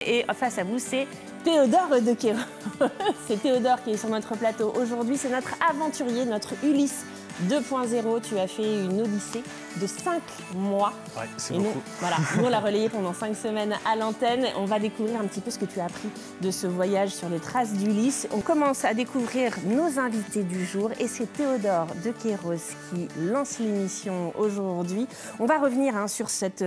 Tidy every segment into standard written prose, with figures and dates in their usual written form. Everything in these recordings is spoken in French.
Et face à vous, c'est Théodore de Queyros. C'est Théodore qui est sur notre plateau aujourd'hui. C'est notre aventurier, notre Ulysse 2.0. Tu as fait une odyssée de 5 mois. Ouais, c'est beaucoup. Nous, on l'a relayé pendant 5 semaines à l'antenne. On va découvrir un petit peu ce que tu as appris de ce voyage sur les traces d'Ulysse. On commence à découvrir nos invités du jour. Et c'est Théodore de Queyros qui lance l'émission aujourd'hui. On va revenir sur cette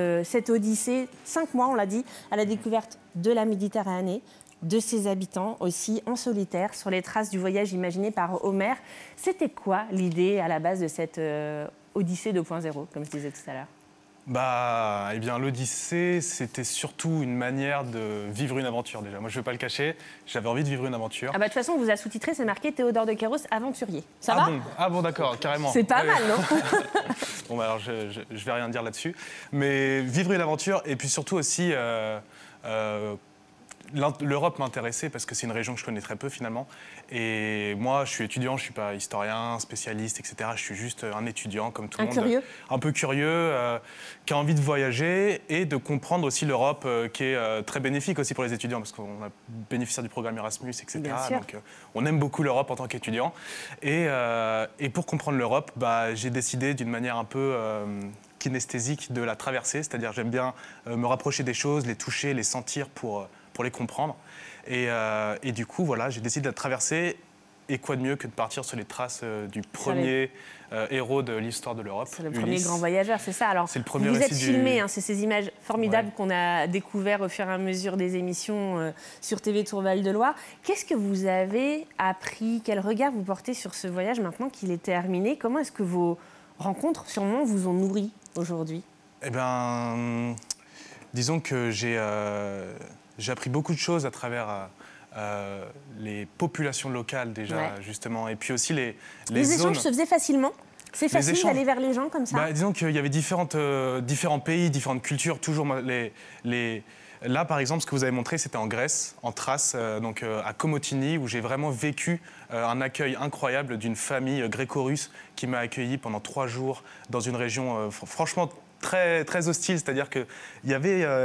odyssée. 5 mois, on l'a dit, à la découverte de la Méditerranée, de ses habitants aussi en solitaire, sur les traces du voyage imaginé par Homère. C'était quoi l'idée à la base de cette Odyssée 2.0, comme je disais tout à l'heure? Eh bien, l'Odyssée, c'était surtout une manière de vivre une aventure déjà. Moi, je ne vais pas le cacher, j'avais envie de vivre une aventure. De toute façon, on vous a sous-titré, c'est marqué Théodore de Queyros, aventurier. Ça va? Ah bon, d'accord, carrément. C'est pas mal, non? Bon, alors, je vais rien dire là-dessus. Mais vivre une aventure, et puis surtout aussi... l'Europe m'intéressait parce que c'est une région que je connais très peu finalement. Et moi, je suis étudiant, je ne suis pas historien, spécialiste, etc. Je suis juste un étudiant comme tout le monde. Curieux. Un peu curieux, qui a envie de voyager et de comprendre aussi l'Europe, qui est très bénéfique aussi pour les étudiants parce qu'on a bénéficié du programme Erasmus, etc. Donc on aime beaucoup l'Europe en tant qu'étudiant. Et pour comprendre l'Europe, j'ai décidé d'une manière un peu... kinesthésique de la traverser, c'est-à-dire j'aime bien me rapprocher des choses, les toucher, les sentir pour les comprendre. Et du coup, voilà, j'ai décidé de la traverser. Et quoi de mieux que de partir sur les traces du premier héros de l'histoire de l'Europe. C'est le premier grand voyageur, c'est ça. Alors, c'est le premier vous êtes récit filmé, c'est ces images formidables qu'on a découvertes au fur et à mesure des émissions sur TV Tour Val de Loire. Qu'est-ce que vous avez appris? Quel regard vous portez sur ce voyage maintenant qu'il est terminé? Comment est-ce que vos rencontres, sûrement, vous ont nourri aujourd'hui? Eh bien, disons que j'ai appris beaucoup de choses à travers les populations locales déjà, justement, et puis aussi les échanges se faisaient facilement? C'est facile d'aller vers les gens comme ça? Disons qu'il y avait différents pays, différentes cultures, toujours Là, par exemple, ce que vous avez montré, c'était en Grèce, en Thrace, donc à Komotini, où j'ai vraiment vécu un accueil incroyable d'une famille gréco-russe qui m'a accueilli pendant 3 jours dans une région franchement très, très hostile. C'est-à-dire que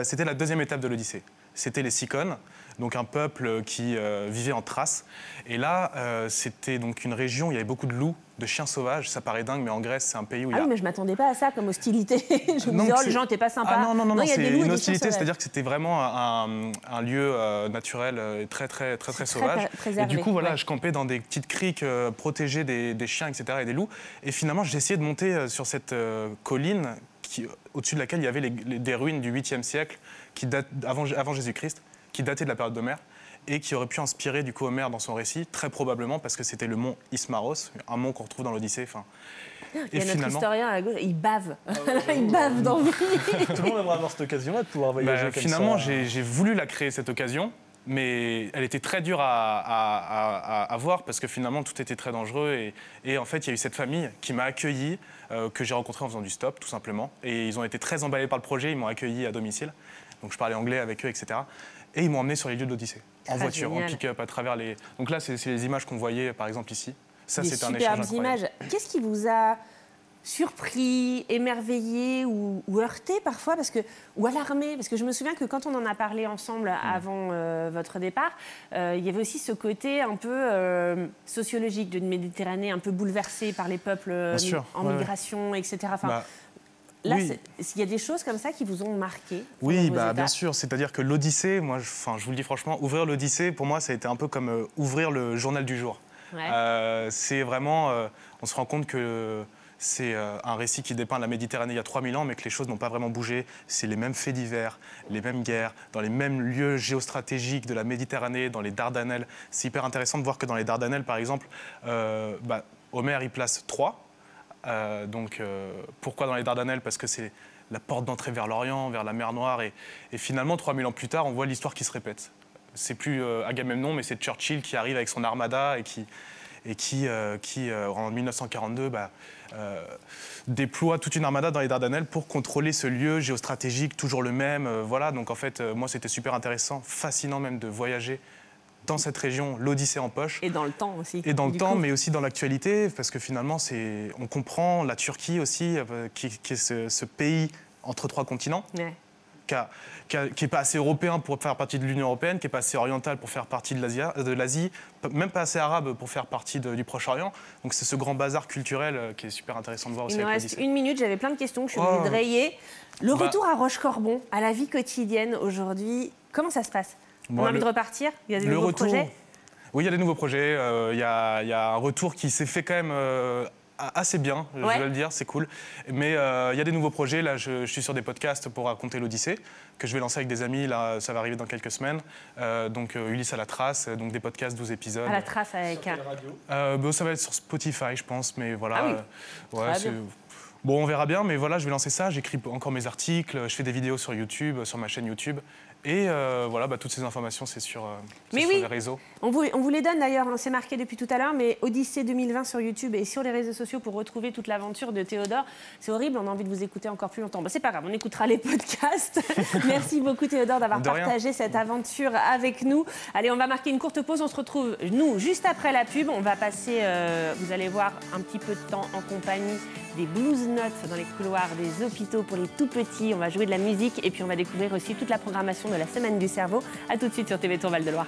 c'était la 2e étape de l'Odyssée. C'était les Cicones, donc un peuple qui vivait en Thrace. Et là, c'était donc une région où il y avait beaucoup de loups, de chiens sauvages. Ça paraît dingue, mais en Grèce, c'est un pays où il y a... Ah oui, mais je ne m'attendais pas à ça comme hostilité. Je me disais, les gens n'étaient pas sympas. Ah non, il y a c'est des loups une et hostilité, c'est-à-dire que c'était vraiment un lieu naturel très sauvage. Et du coup, voilà, je campais dans des petites criques protégées des chiens, etc., et des loups. Et finalement, j'ai essayé de monter sur cette colline au-dessus de laquelle il y avait des ruines du 8e siècle qui datent avant Jésus-Christ, qui dataient de la période d'Homère et qui aurait pu inspirer du coup Homère dans son récit, très probablement parce que c'était le mont Ismaros, un mont qu'on retrouve dans l'Odyssée. Il y a notre historien à gauche, il bave. Il bave d'envie. Tout le monde aimerait avoir cette occasion-là de pouvoir voyager comme finalement, ça. J'ai voulu la créer, cette occasion, mais elle était très dure à voir parce que finalement, tout était très dangereux. Et en fait, il y a eu cette famille qui m'a accueilli, que j'ai rencontré en faisant du stop, tout simplement. Et ils ont été très emballés par le projet, ils m'ont accueilli à domicile. Donc je parlais anglais avec eux, etc. Et ils m'ont emmené sur les lieux de l'Odyssée, en voiture, en pick-up, à travers les... Donc là, c'est les images qu'on voyait, par exemple, ici. Ça, c'est un échange incroyable. Images. Qu'est-ce qui vous a surpris, émerveillé ou heurté parfois ou alarmé? Parce que je me souviens que quand on en a parlé ensemble avant votre départ, il y avait aussi ce côté un peu sociologique d'une Méditerranée un peu bouleversée par les peuples en migration, etc. Là, il y a des choses comme ça qui vous ont marqué? Oui, bien sûr. C'est-à-dire que l'Odyssée, moi, je vous le dis franchement, ouvrir l'Odyssée, pour moi, ça a été un peu comme ouvrir le journal du jour. C'est vraiment... on se rend compte que c'est un récit qui dépeint la Méditerranée il y a 3000 ans, mais que les choses n'ont pas vraiment bougé. C'est les mêmes faits divers, les mêmes guerres, dans les mêmes lieux géostratégiques de la Méditerranée, dans les Dardanelles. C'est hyper intéressant de voir que dans les Dardanelles, par exemple, Homère y place Troie. Pourquoi dans les Dardanelles? Parce que c'est la porte d'entrée vers l'Orient, vers la mer Noire. Et finalement, 3000 ans plus tard, on voit l'histoire qui se répète. C'est plus Agamemnon, mais c'est Churchill qui arrive avec son armada et qui en 1942, déploie toute une armada dans les Dardanelles pour contrôler ce lieu géostratégique, toujours le même. Voilà, donc en fait, moi, c'était super intéressant, fascinant même de voyager dans cette région, l'Odyssée en poche. Et dans le temps aussi. Et dans le temps, mais aussi dans l'actualité, parce que finalement, on comprend la Turquie aussi, qui est ce pays entre 3 continents. qui n'est pas assez européen pour faire partie de l'Union européenne, qui n'est pas assez oriental pour faire partie de l'Asie, même pas assez arabe pour faire partie du Proche-Orient. Donc c'est ce grand bazar culturel qui est super intéressant de voir aussi. Il nous reste 1 minute, j'avais plein de questions que je suis obligée de rayer. Le retour à Roche-Corbon, à la vie quotidienne aujourd'hui, comment ça se passe? On a envie de repartir? Il y a des nouveaux projets? Oui, il y a des nouveaux projets. Il y a un retour qui s'est fait quand même assez bien, je vais le dire, c'est cool. Mais il y a des nouveaux projets. Là, je suis sur des podcasts pour raconter l'Odyssée, que je vais lancer avec des amis. Là, ça va arriver dans quelques semaines. Donc, Ulysse à la trace, donc des podcasts, 12 épisodes. À la trace avec un... Ça va être sur Spotify, je pense, mais voilà. Ah oui. Bon, on verra bien, mais voilà, je vais lancer ça. J'écris encore mes articles, je fais des vidéos sur YouTube, sur ma chaîne YouTube. Et voilà, toutes ces informations, c'est sur les réseaux. On vous les donne d'ailleurs, c'est marqué depuis tout à l'heure, mais Odyssée 2020 sur YouTube et sur les réseaux sociaux pour retrouver toute l'aventure de Théodore. C'est horrible, on a envie de vous écouter encore plus longtemps. Bon, c'est pas grave, on écoutera les podcasts. Merci beaucoup Théodore d'avoir partagé cette aventure avec nous. Allez, on va marquer une courte pause, on se retrouve, nous, juste après la pub. On va passer, vous allez voir, un petit peu de temps en compagnie des blues notes dans les couloirs des hôpitaux pour les tout petits. On va jouer de la musique et puis on va découvrir aussi toute la programmation de la Semaine du Cerveau. A tout de suite sur TV Tour Val de Loire.